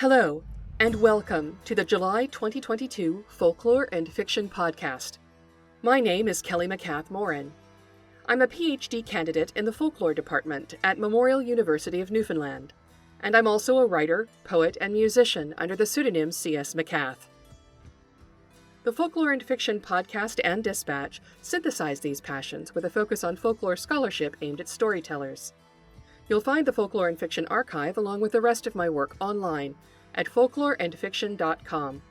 Hello, and welcome to the July 2022 Folklore and Fiction Podcast. My name is Kelly MacCath-Moran. I'm a PhD candidate in the Folklore Department at Memorial University of Newfoundland, and I'm also a writer, poet, and musician under the pseudonym C.S. MacCath. The Folklore and Fiction Podcast and Dispatch synthesize these passions with a focus on folklore scholarship aimed at storytellers. You'll find the Folklore and Fiction archive along with the rest of my work online at folkloreandfiction.com.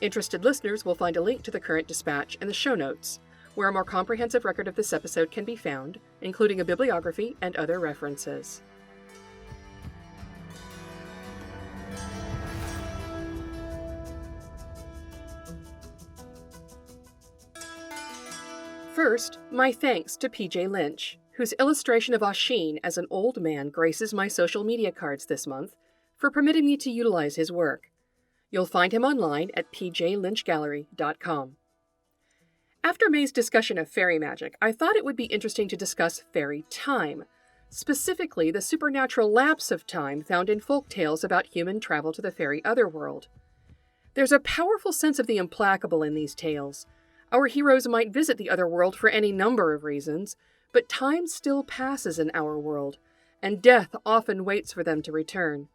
Interested listeners will find a link to the current dispatch in the show notes, where a more comprehensive record of this episode can be found, including a bibliography and other references. First, my thanks to PJ Lynch, whose illustration of Usheen as an old man graces my social media cards this month, for permitting me to utilize his work. You'll find him online at pjlynchgallery.com. After May's discussion of fairy magic, I thought it would be interesting to discuss fairy time, specifically the supernatural lapse of time found in folk tales about human travel to the fairy otherworld. There's a powerful sense of the implacable in these tales. Our heroes might visit the otherworld for any number of reasons, but time still passes in our world, and death often waits for them to return.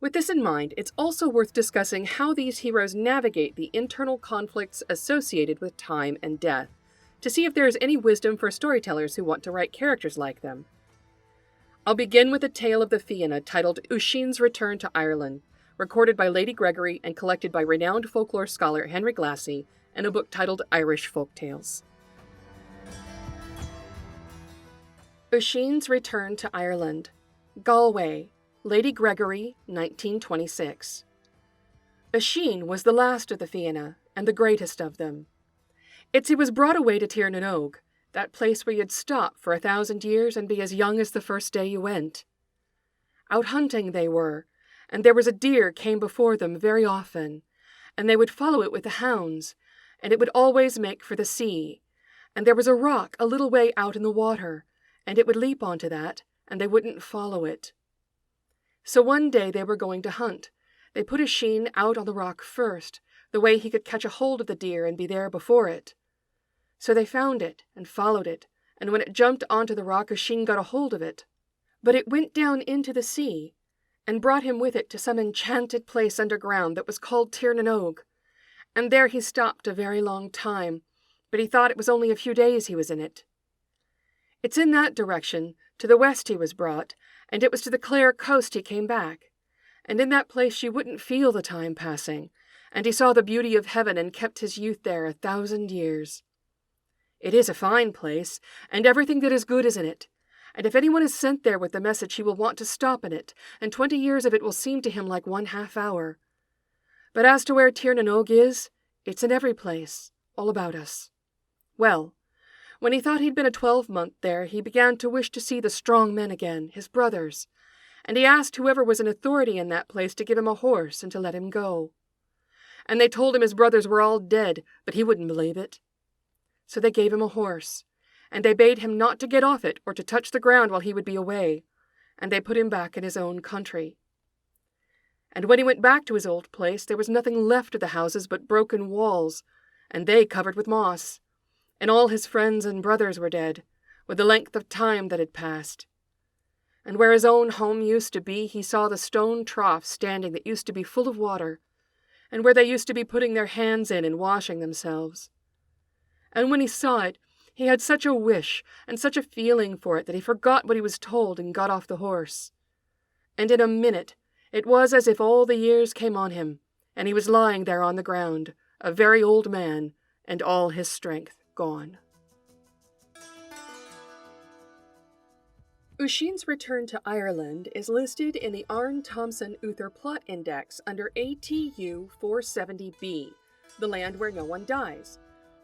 With this in mind, it's also worth discussing how these heroes navigate the internal conflicts associated with time and death, to see if there is any wisdom for storytellers who want to write characters like them. I'll begin with a tale of the Fianna titled Usheen's Return to Ireland, recorded by Lady Gregory and collected by renowned folklore scholar Henry Glassy in a book titled Irish Folk Tales. Usheen's Return to Ireland, Galway, Lady Gregory, 1926. Usheen was the last of the Fianna, and the greatest of them. He was brought away to Tir na Nog, that place where you'd stop for 1,000 years and be as young as the first day you went. Out hunting they were, and there was a deer came before them very often, and they would follow it with the hounds, and it would always make for the sea, and there was a rock a little way out in the water, and it would leap onto that, and they wouldn't follow it. So one day they were going to hunt. They put Usheen out on the rock first, the way he could catch a hold of the deer and be there before it. So they found it and followed it, and when it jumped onto the rock, Usheen got a hold of it. But it went down into the sea, and brought him with it to some enchanted place underground that was called Tir na Nog, and there he stopped a very long time, but he thought it was only a few days he was in it. It's in that direction, to the west he was brought, and it was to the Clare coast he came back. And in that place you wouldn't feel the time passing, and he saw the beauty of heaven and kept his youth there 1,000 years. It is a fine place, and everything that is good is in it, and if anyone is sent there with the message he will want to stop in it, and 20 years of it will seem to him like 1 half-hour. But as to where Tir na Nog is, it's in every place, all about us. Well, when he thought he'd been a 12-month there, he began to wish to see the strong men again, his brothers, and he asked whoever was in authority in that place to give him a horse and to let him go. And they told him his brothers were all dead, but he wouldn't believe it. So they gave him a horse, and they bade him not to get off it or to touch the ground while he would be away, and they put him back in his own country. And when he went back to his old place, there was nothing left of the houses but broken walls, and they covered with moss. And all his friends and brothers were dead, with the length of time that had passed. And where his own home used to be, he saw the stone trough standing that used to be full of water, and where they used to be putting their hands in and washing themselves. And when he saw it, he had such a wish and such a feeling for it that he forgot what he was told and got off the horse. And in a minute, it was as if all the years came on him, and he was lying there on the ground, a very old man, and all his strength gone. Usheen's Return to Ireland is listed in the Arne Thompson Uther Plot Index under ATU 470b, the land where no one dies.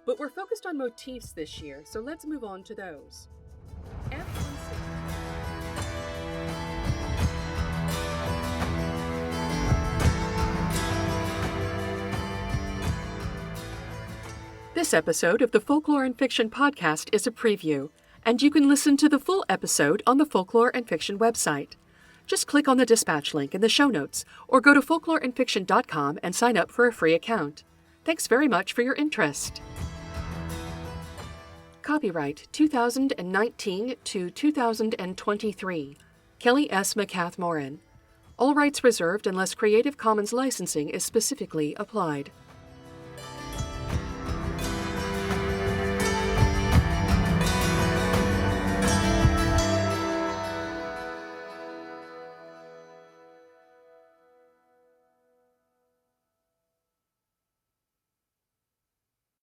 But we're focused on motifs this year, so let's move on to those. This episode of the Folklore and Fiction Podcast is a preview, and you can listen to the full episode on the Folklore and Fiction website. Just click on the dispatch link in the show notes or go to folkloreandfiction.com and sign up for a free account. Thanks very much for your interest. Copyright 2019 to 2023. Kelly S. MacCath-Moran. All rights reserved unless Creative Commons licensing is specifically applied.